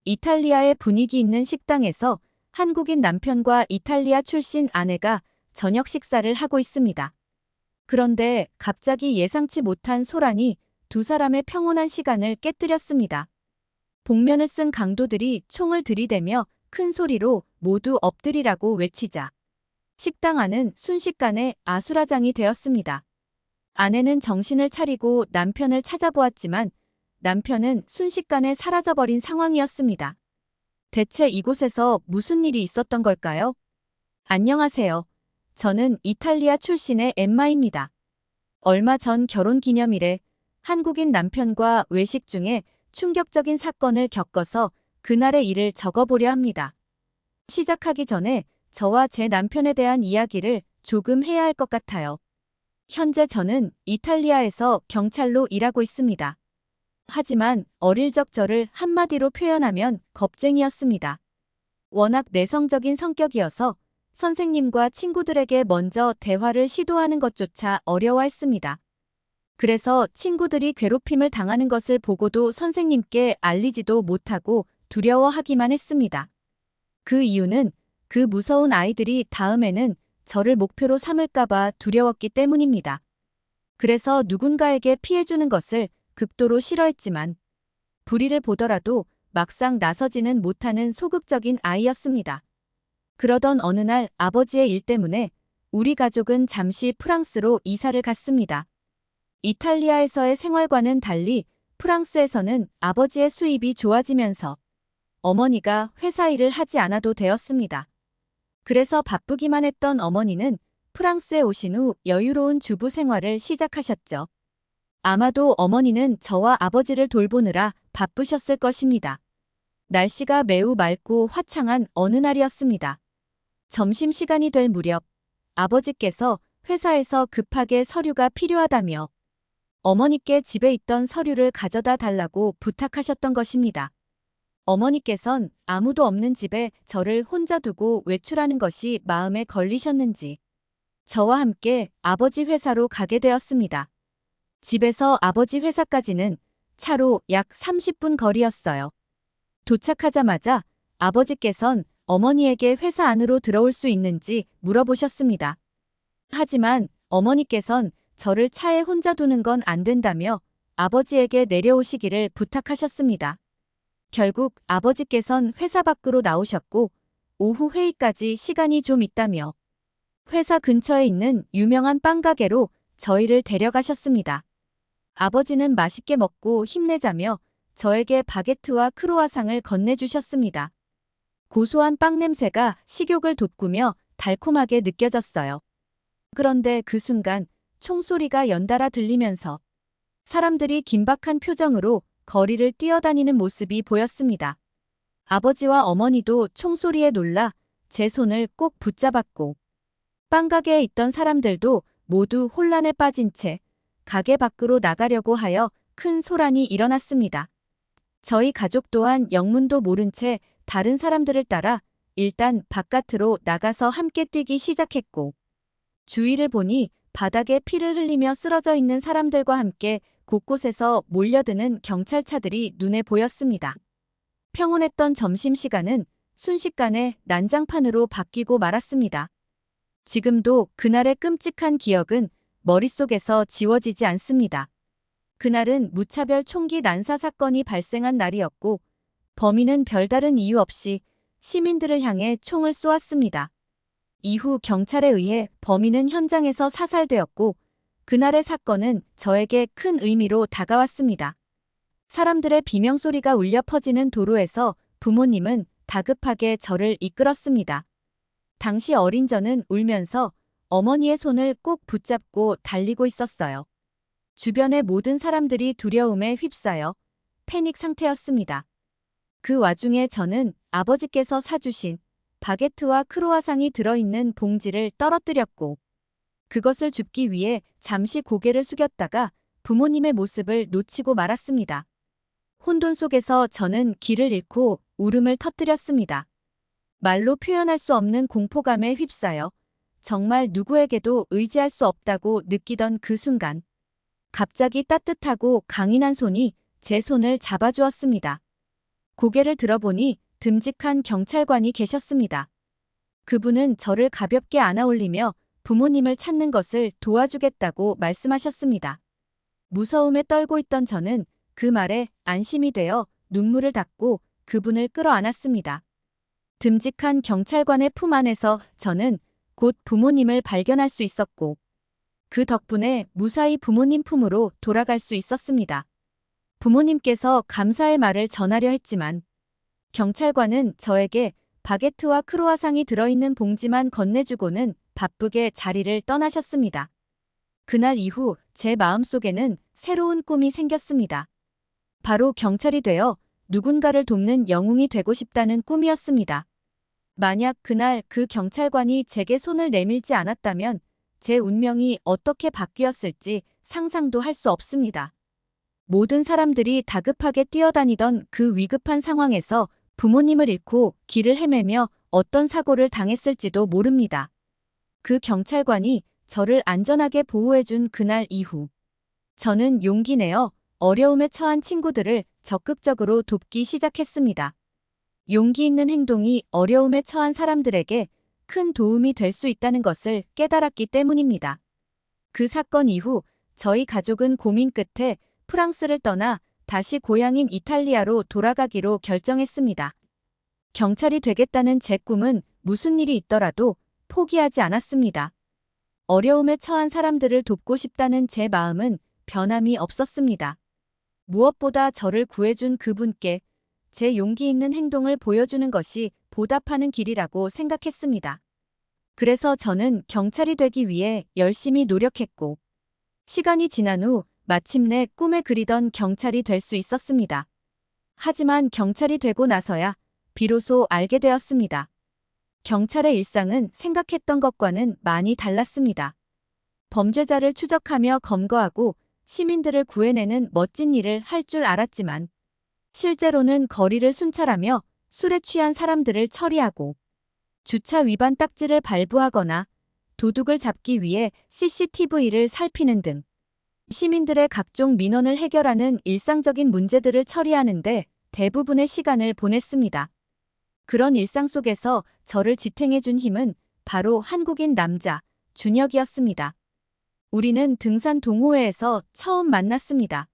이탈리아의 분위기 있는 식당에서 한국인 남편과 이탈리아 출신 아내가 저녁 식사를 하고 있습니다. 그런데 갑자기 예상치 못한 소란이 두 사람의 평온한 시간을 깨뜨렸습니다. 복면을 쓴 강도들이 총을 들이대며 큰 소리로 모두 엎드리라고 외치자 식당 안은 순식간에 아수라장이 되었습니다. 아내는 정신을 차리고 남편을 찾아보았지만 남편은 순식간에 사라져버린 상황이었습니다. 대체 이곳에서 무슨 일이 있었던 걸까요? 안녕하세요. 저는 이탈리아 출신의 엠마입니다. 얼마 전 결혼 기념일에 한국인 남편과 외식 중에 충격적인 사건을 겪어서 그날의 일을 적어보려 합니다. 시작하기 전에 저와 제 남편에 대한 이야기를 조금 해야 할 것 같아요. 현재 저는 이탈리아에서 경찰로 일하고 있습니다. 하지만 어릴 적 저를 한마디로 표현하면 겁쟁이였습니다. 워낙 내성적인 성격이어서 선생님과 친구들에게 먼저 대화를 시도하는 것조차 어려워했습니다. 그래서 친구들이 괴롭힘을 당하는 것을 보고도 선생님께 알리지도 못하고 두려워하기만 했습니다. 그 이유는 그 무서운 아이들이 다음에는 저를 목표로 삼을까봐 두려웠기 때문입니다. 그래서 누군가에게 피해주는 것을 극도로 싫어했지만 불의를 보더라도 막상 나서지는 못하는 소극적인 아이였습니다. 그러던 어느 날 아버지의 일 때문에 우리 가족은 잠시 프랑스로 이사를 갔습니다. 이탈리아에서의 생활과는 달리 프랑스에서는 아버지의 수입이 좋아지면서 어머니가 회사 일을 하지 않아도 되었습니다. 그래서 바쁘기만 했던 어머니는 프랑스에 오신 후 여유로운 주부 생활을 시작하셨죠. 아마도 어머니는 저와 아버지를 돌보느라 바쁘셨을 것입니다. 날씨가 매우 맑고 화창한 어느 날이었습니다. 점심시간이 될 무렵 아버지께서 회사에서 급하게 서류가 필요하다며 어머니께 집에 있던 서류를 가져다 달라고 부탁하셨던 것입니다. 어머니께선 아무도 없는 집에 저를 혼자 두고 외출하는 것이 마음에 걸리셨는지 저와 함께 아버지 회사로 가게 되었습니다. 집에서 아버지 회사까지는 차로 약 30분 거리였어요. 도착하자마자 아버지께선 어머니에게 회사 안으로 들어올 수 있는지 물어보셨습니다. 하지만 어머니께선 저를 차에 혼자 두는 건 안 된다며 아버지에게 내려오시기를 부탁하셨습니다. 결국 아버지께선 회사 밖으로 나오셨고 오후 회의까지 시간이 좀 있다며 회사 근처에 있는 유명한 빵 가게로 저희를 데려가셨습니다. 아버지는 맛있게 먹고 힘내자며 저에게 바게트와 크로와상을 건네주셨습니다. 고소한 빵 냄새가 식욕을 돋구며 달콤하게 느껴졌어요. 그런데 그 순간 총소리가 연달아 들리면서 사람들이 긴박한 표정으로 거리를 뛰어다니는 모습이 보였습니다. 아버지와 어머니도 총소리에 놀라 제 손을 꼭 붙잡았고 빵가게에 있던 사람들도 모두 혼란에 빠진 채 가게 밖으로 나가려고 하여 큰 소란이 일어났습니다. 저희 가족 또한 영문도 모른 채 다른 사람들을 따라 일단 바깥으로 나가서 함께 뛰기 시작했고 주위를 보니 바닥에 피를 흘리며 쓰러져 있는 사람들과 함께 곳곳에서 몰려드는 경찰차들이 눈에 보였습니다. 평온했던 점심시간은 순식간에 난장판으로 바뀌고 말았습니다. 지금도 그날의 끔찍한 기억은 머릿속에서 지워지지 않습니다. 그날은 무차별 총기 난사 사건이 발생한 날이었고 범인은 별다른 이유 없이 시민들을 향해 총을 쏘았습니다. 이후 경찰에 의해 범인은 현장에서 사살되었고 그날의 사건은 저에게 큰 의미로 다가왔습니다. 사람들의 비명소리가 울려 퍼지는 도로에서 부모님은 다급하게 저를 이끌었습니다. 당시 어린 저는 울면서 어머니의 손을 꼭 붙잡고 달리고 있었어요. 주변의 모든 사람들이 두려움에 휩싸여 패닉 상태였습니다. 그 와중에 저는 아버지께서 사주신 바게트와 크로와상이 들어있는 봉지를 떨어뜨렸고 그것을 줍기 위해 잠시 고개를 숙였다가 부모님의 모습을 놓치고 말았습니다. 혼돈 속에서 저는 길을 잃고 울음을 터뜨렸습니다. 말로 표현할 수 없는 공포감에 휩싸여 정말 누구에게도 의지할 수 없다고 느끼던 그 순간 갑자기 따뜻하고 강인한 손이 제 손을 잡아주었습니다. 고개를 들어보니 듬직한 경찰관이 계셨습니다. 그분은 저를 가볍게 안아올리며 부모님을 찾는 것을 도와주겠다고 말씀하셨습니다. 무서움에 떨고 있던 저는 그 말에 안심이 되어 눈물을 닦고 그분을 끌어안았습니다. 듬직한 경찰관의 품 안에서 저는 곧 부모님을 발견할 수 있었고 그 덕분에 무사히 부모님 품으로 돌아갈 수 있었습니다. 부모님께서 감사의 말을 전하려 했지만 경찰관은 저에게 바게트와 크로아상이 들어있는 봉지만 건네주고는 바쁘게 자리를 떠나셨습니다. 그날 이후 제 마음속에는 새로운 꿈이 생겼습니다. 바로 경찰이 되어 누군가를 돕는 영웅이 되고 싶다는 꿈이었습니다. 만약 그날 그 경찰관이 제게 손을 내밀지 않았다면 제 운명이 어떻게 바뀌었을지 상상도 할 수 없습니다. 모든 사람들이 다급하게 뛰어다니던 그 위급한 상황에서 부모님을 잃고 길을 헤매며 어떤 사고를 당했을지도 모릅니다. 그 경찰관이 저를 안전하게 보호해준 그날 이후 저는 용기 내어 어려움에 처한 친구들을 적극적으로 돕기 시작했습니다. 용기 있는 행동이 어려움에 처한 사람들에게 큰 도움이 될 수 있다는 것을 깨달았기 때문입니다. 그 사건 이후 저희 가족은 고민 끝에 프랑스를 떠나 다시 고향인 이탈리아로 돌아가기로 결정했습니다. 경찰이 되겠다는 제 꿈은 무슨 일이 있더라도 포기하지 않았습니다. 어려움에 처한 사람들을 돕고 싶다는 제 마음은 변함이 없었습니다. 무엇보다 저를 구해준 그분께 제 용기 있는 행동을 보여주는 것이 보답하는 길이라고 생각했습니다. 그래서 저는 경찰이 되기 위해 열심히 노력했고 시간이 지난 후 마침내 꿈에 그리던 경찰이 될 수 있었습니다. 하지만 경찰이 되고 나서야 비로소 알게 되었습니다. 경찰의 일상은 생각했던 것과는 많이 달랐습니다. 범죄자를 추적하며 검거하고 시민들을 구해내는 멋진 일을 할 줄 알았지만 실제로는 거리를 순찰하며 술에 취한 사람들을 처리하고 주차 위반 딱지를 발부하거나 도둑을 잡기 위해 CCTV를 살피는 등 시민들의 각종 민원을 해결하는 일상적인 문제들을 처리하는데 대부분의 시간을 보냈습니다. 그런 일상 속에서 저를 지탱해준 힘은 바로 한국인 남자, 준혁이었습니다. 우리는 등산 동호회에서 처음 만났습니다.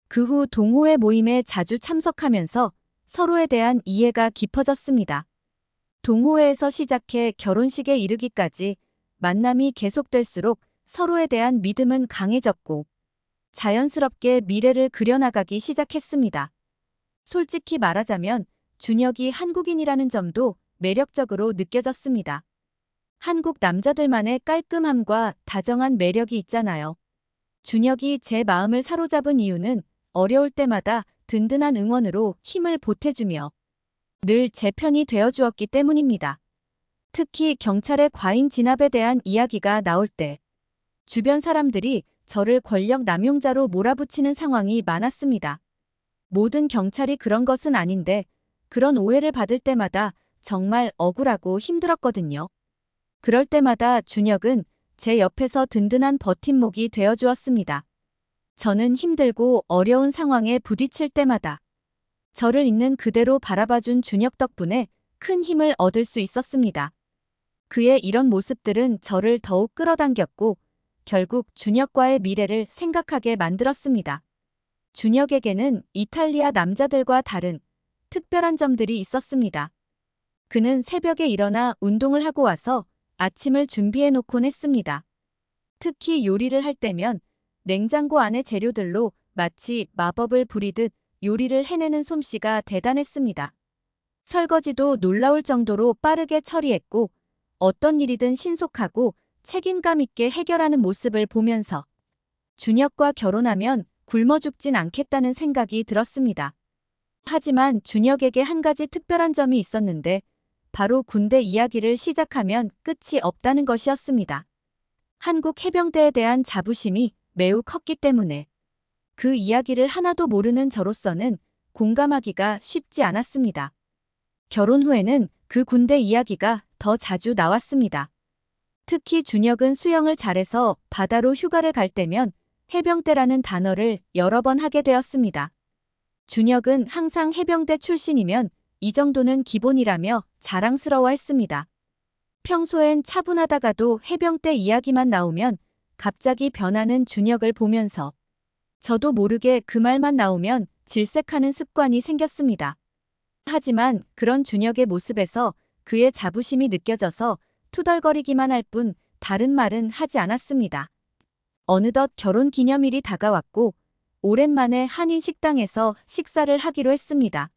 그 후 동호회 모임에 자주 참석하면서 서로에 대한 이해가 깊어졌습니다. 동호회에서 시작해 결혼식에 이르기까지 만남이 계속될수록 서로에 대한 믿음은 강해졌고 자연스럽게 미래를 그려나가기 시작했습니다. 솔직히 말하자면 준혁이 한국인이라는 점도 매력적으로 느껴졌습니다. 한국 남자들만의 깔끔함과 다정한 매력이 있잖아요. 준혁이 제 마음을 사로잡은 이유는 어려울 때마다 든든한 응원으로 힘을 보태주며 늘 제 편이 되어주었기 때문입니다. 특히 경찰의 과잉 진압에 대한 이야기가 나올 때 주변 사람들이 저를 권력 남용자로 몰아붙이는 상황이 많았습니다. 모든 경찰이 그런 것은 아닌데 그런 오해를 받을 때마다 정말 억울하고 힘들었거든요. 그럴 때마다 준혁은 제 옆에서 든든한 버팀목이 되어주었습니다. 저는 힘들고 어려운 상황에 부딪힐 때마다 저를 있는 그대로 바라봐준 준혁 덕분에 큰 힘을 얻을 수 있었습니다. 그의 이런 모습들은 저를 더욱 끌어당겼고 결국 준혁과의 미래를 생각하게 만들었습니다. 준혁에게는 이탈리아 남자들과 다른 특별한 점들이 있었습니다. 그는 새벽에 일어나 운동을 하고 와서 아침을 준비해 놓곤 했습니다. 특히 요리를 할 때면 냉장고 안의 재료들로 마치 마법을 부리듯 요리를 해내는 솜씨가 대단했습니다. 설거지도 놀라울 정도로 빠르게 처리했고 어떤 일이든 신속하고 책임감 있게 해결하는 모습을 보면서 준혁과 결혼하면 굶어 죽진 않겠다는 생각이 들었습니다. 하지만 준혁에게 한 가지 특별한 점이 있었는데 바로 군대 이야기를 시작하면 끝이 없다는 것이었습니다. 한국 해병대에 대한 자부심이 매우 컸기 때문에 그 이야기를 하나도 모르는 저로서는 공감하기가 쉽지 않았습니다. 결혼 후에는 그 군대 이야기가 더 자주 나왔습니다. 특히 준혁은 수영을 잘해서 바다로 휴가를 갈 때면 해병대라는 단어를 여러 번 하게 되었습니다. 준혁은 항상 해병대 출신이면 이 정도는 기본이라며 자랑스러워했습니다. 평소엔 차분하다가도 해병대 이야기만 나오면 갑자기 변하는 준혁을 보면서 저도 모르게 그 말만 나오면 질색하는 습관이 생겼습니다. 하지만 그런 준혁의 모습에서 그의 자부심이 느껴져서 투덜거리기만 할 뿐 다른 말은 하지 않았습니다. 어느덧 결혼 기념일이 다가왔고 오랜만에 한인 식당에서 식사를 하기로 했습니다.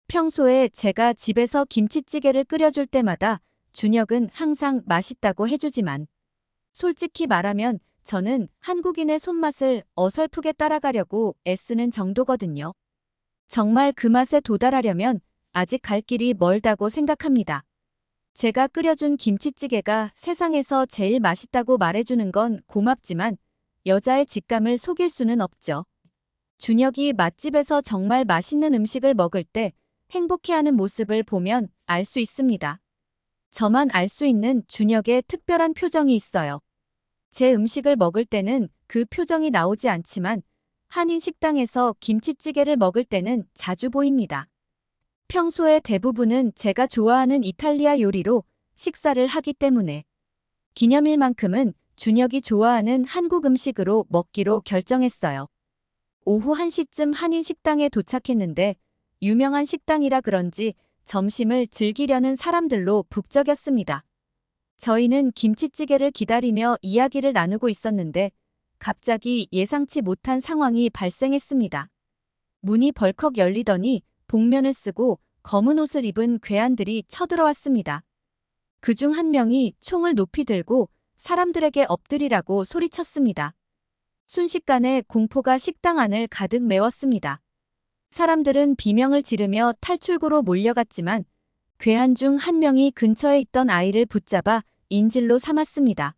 평소에 제가 집에서 김치찌개를 끓여줄 때마다 준혁은 항상 맛있다고 해주지만 솔직히 말하면 저는 한국인의 손맛을 어설프게 따라가려고 애쓰는 정도거든요. 정말 그 맛에 도달하려면 아직 갈 길이 멀다고 생각합니다. 제가 끓여준 김치찌개가 세상에서 제일 맛있다고 말해주는 건 고맙지만 여자의 직감을 속일 수는 없죠. 준혁이 맛집에서 정말 맛있는 음식을 먹을 때 행복해하는 모습을 보면 알 수 있습니다. 저만 알 수 있는 준혁의 특별한 표정이 있어요. 제 음식을 먹을 때는 그 표정이 나오지 않지만 한인 식당에서 김치찌개를 먹을 때는 자주 보입니다. 평소에 대부분은 제가 좋아하는 이탈리아 요리로 식사를 하기 때문에 기념일만큼은 준혁이 좋아하는 한국 음식으로 먹기로 결정했어요. 오후 1시쯤 한인 식당에 도착했는데 유명한 식당이라 그런지 점심을 즐기려는 사람들로 북적였습니다. 저희는 김치찌개를 기다리며 이야기를 나누고 있었는데 갑자기 예상치 못한 상황이 발생했습니다. 문이 벌컥 열리더니 복면을 쓰고 검은 옷을 입은 괴한들이 쳐들어왔습니다. 그중 한 명이 총을 높이 들고 사람들에게 엎드리라고 소리쳤습니다. 순식간에 공포가 식당 안을 가득 메웠습니다. 사람들은 비명을 지르며 탈출구로 몰려갔지만 괴한 중 한 명이 근처에 있던 아이를 붙잡아 인질로 삼았습니다.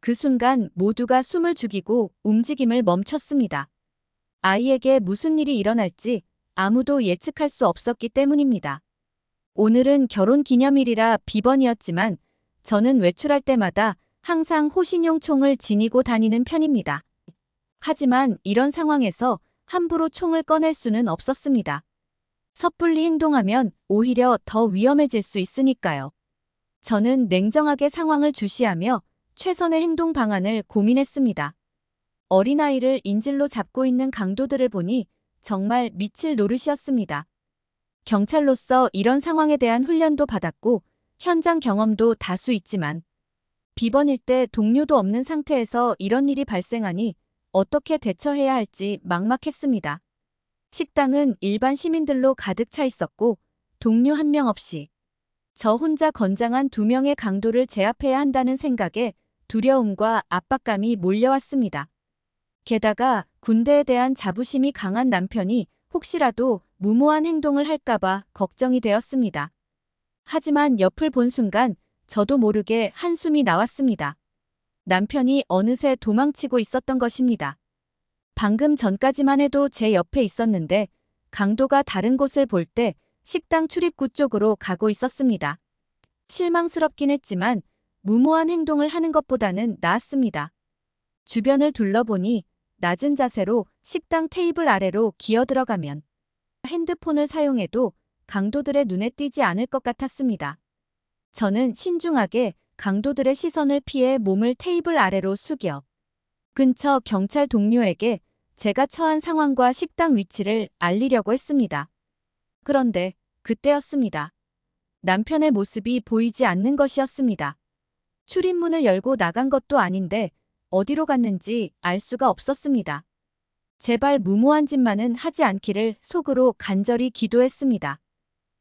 그 순간 모두가 숨을 죽이고 움직임을 멈췄습니다. 아이에게 무슨 일이 일어날지 아무도 예측할 수 없었기 때문입니다. 오늘은 결혼 기념일이라 비번이었지만 저는 외출할 때마다 항상 호신용 총을 지니고 다니는 편입니다. 하지만 이런 상황에서 함부로 총을 꺼낼 수는 없었습니다. 섣불리 행동하면 오히려 더 위험해질 수 있으니까요. 저는 냉정하게 상황을 주시하며 최선의 행동 방안을 고민했습니다. 어린아이를 인질로 잡고 있는 강도들을 보니 정말 미칠 노릇이었습니다. 경찰로서 이런 상황에 대한 훈련도 받았고 현장 경험도 다수 있지만 비번일 때 동료도 없는 상태에서 이런 일이 발생하니 어떻게 대처해야 할지 막막했습니다. 식당은 일반 시민들로 가득 차 있었고 동료 한 명 없이 저 혼자 건장한 2명의 강도를 제압해야 한다는 생각에 두려움과 압박감이 몰려왔습니다. 게다가 군대에 대한 자부심이 강한 남편이 혹시라도 무모한 행동을 할까봐 걱정이 되었습니다. 하지만 옆을 본 순간 저도 모르게 한숨이 나왔습니다. 남편이 어느새 도망치고 있었던 것입니다. 방금 전까지만 해도 제 옆에 있었는데 강도가 다른 곳을 볼 때 식당 출입구 쪽으로 가고 있었습니다. 실망스럽긴 했지만 무모한 행동을 하는 것보다는 나았습니다. 주변을 둘러보니 낮은 자세로 식당 테이블 아래로 기어들어가면 핸드폰을 사용해도 강도들의 눈에 띄지 않을 것 같았습니다. 저는 신중하게 강도들의 시선을 피해 몸을 테이블 아래로 숙여 근처 경찰 동료에게 제가 처한 상황과 식당 위치를 알리려고 했습니다. 그런데 그때였습니다. 남편의 모습이 보이지 않는 것이었습니다. 출입문을 열고 나간 것도 아닌데 어디로 갔는지 알 수가 없었습니다. 제발 무모한 짓만은 하지 않기를 속으로 간절히 기도했습니다.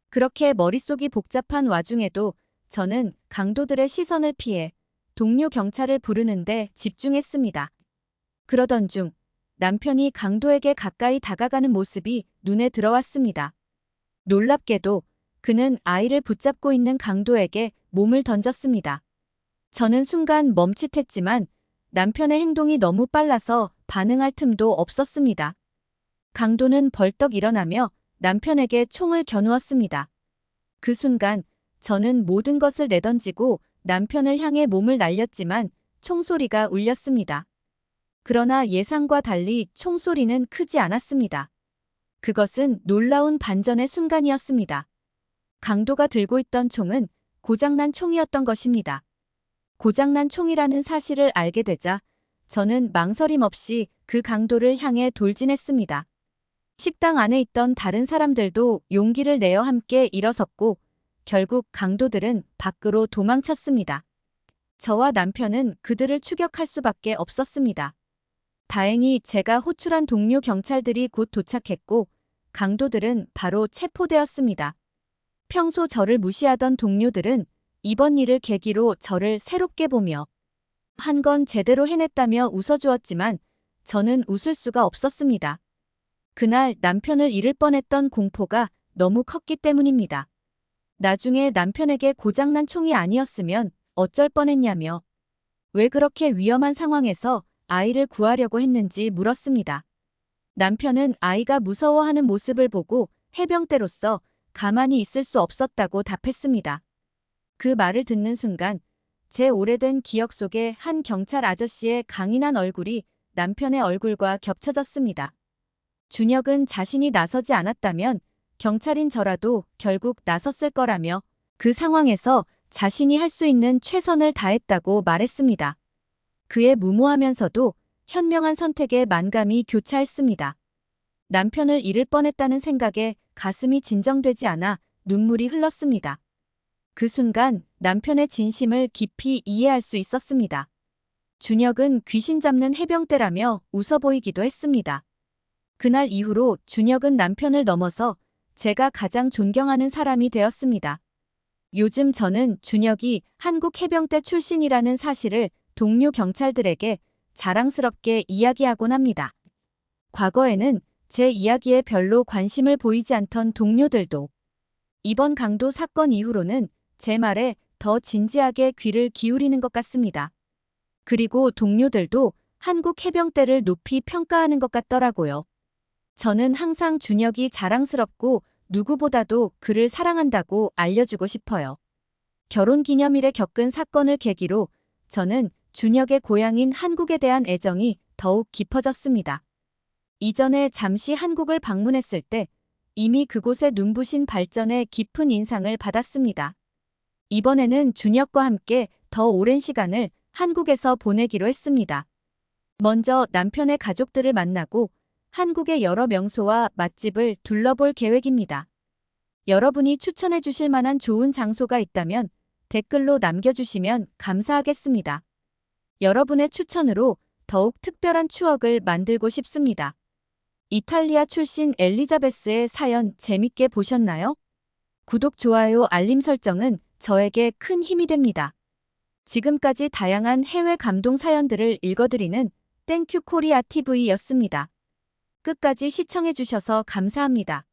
그렇게 머릿속이 복잡한 와중에도 저는 강도들의 시선을 피해 동료 경찰을 부르는데 집중했습니다. 그러던 중 남편이 강도에게 가까이 다가가는 모습이 눈에 들어왔습니다. 놀랍게도 그는 아이를 붙잡고 있는 강도에게 몸을 던졌습니다. 저는 순간 멈칫했지만 남편의 행동이 너무 빨라서 반응할 틈도 없었습니다. 강도는 벌떡 일어나며 남편에게 총을 겨누었습니다. 그 순간 저는 모든 것을 내던지고 남편을 향해 몸을 날렸지만 총소리가 울렸습니다. 그러나 예상과 달리 총소리는 크지 않았습니다. 그것은 놀라운 반전의 순간이었습니다. 강도가 들고 있던 총은 고장난 총이었던 것입니다. 고장난 총이라는 사실을 알게 되자 저는 망설임 없이 그 강도를 향해 돌진했습니다. 식당 안에 있던 다른 사람들도 용기를 내어 함께 일어섰고 결국 강도들은 밖으로 도망쳤습니다. 저와 남편은 그들을 추격할 수밖에 없었습니다. 다행히 제가 호출한 동료 경찰들이 곧 도착했고 강도들은 바로 체포되었습니다. 평소 저를 무시하던 동료들은 이번 일을 계기로 저를 새롭게 보며 한 건 제대로 해냈다며 웃어주었지만 저는 웃을 수가 없었습니다. 그날 남편을 잃을 뻔했던 공포가 너무 컸기 때문입니다. 나중에 남편에게 고장난 총이 아니었으면 어쩔 뻔했냐며 왜 그렇게 위험한 상황에서 아이를 구하려고 했는지 물었습니다. 남편은 아이가 무서워하는 모습을 보고 해병대로서 가만히 있을 수 없었다고 답했습니다. 그 말을 듣는 순간 제 오래된 기억 속에 한 경찰 아저씨의 강인한 얼굴이 남편의 얼굴과 겹쳐졌습니다. 준혁은 자신이 나서지 않았다면 경찰인 저라도 결국 나섰을 거라며 그 상황에서 자신이 할 수 있는 최선을 다했다고 말했습니다. 그의 무모하면서도 현명한 선택에 만감이 교차했습니다. 남편을 잃을 뻔했다는 생각에 가슴이 진정되지 않아 눈물이 흘렀습니다. 그 순간 남편의 진심을 깊이 이해할 수 있었습니다. 준혁은 귀신 잡는 해병대라며 웃어 보이기도 했습니다. 그날 이후로 준혁은 남편을 넘어서 제가 가장 존경하는 사람이 되었습니다. 요즘 저는 준혁이 한국 해병대 출신이라는 사실을 동료 경찰들에게 자랑스럽게 이야기하곤 합니다. 과거에는 제 이야기에 별로 관심을 보이지 않던 동료들도 이번 강도 사건 이후로는 제 말에 더 진지하게 귀를 기울이는 것 같습니다. 그리고 동료들도 한국 해병대를 높이 평가하는 것 같더라고요. 저는 항상 준혁이 자랑스럽고 누구보다도 그를 사랑한다고 알려주고 싶어요. 결혼기념일에 겪은 사건을 계기로 저는 준혁의 고향인 한국에 대한 애정이 더욱 깊어졌습니다. 이전에 잠시 한국을 방문했을 때 이미 그곳의 눈부신 발전에 깊은 인상을 받았습니다. 이번에는 준혁과 함께 더 오랜 시간을 한국에서 보내기로 했습니다. 먼저 남편의 가족들을 만나고 한국의 여러 명소와 맛집을 둘러볼 계획입니다. 여러분이 추천해 주실 만한 좋은 장소가 있다면 댓글로 남겨주시면 감사하겠습니다. 여러분의 추천으로 더욱 특별한 추억을 만들고 싶습니다. 이탈리아 출신 엘리자베스의 사연 재밌게 보셨나요? 구독, 좋아요, 알림 설정은 저에게 큰 힘이 됩니다. 지금까지 다양한 해외 감동 사연들을 읽어드리는 땡큐 코리아 TV였습니다. 끝까지 시청해주셔서 감사합니다.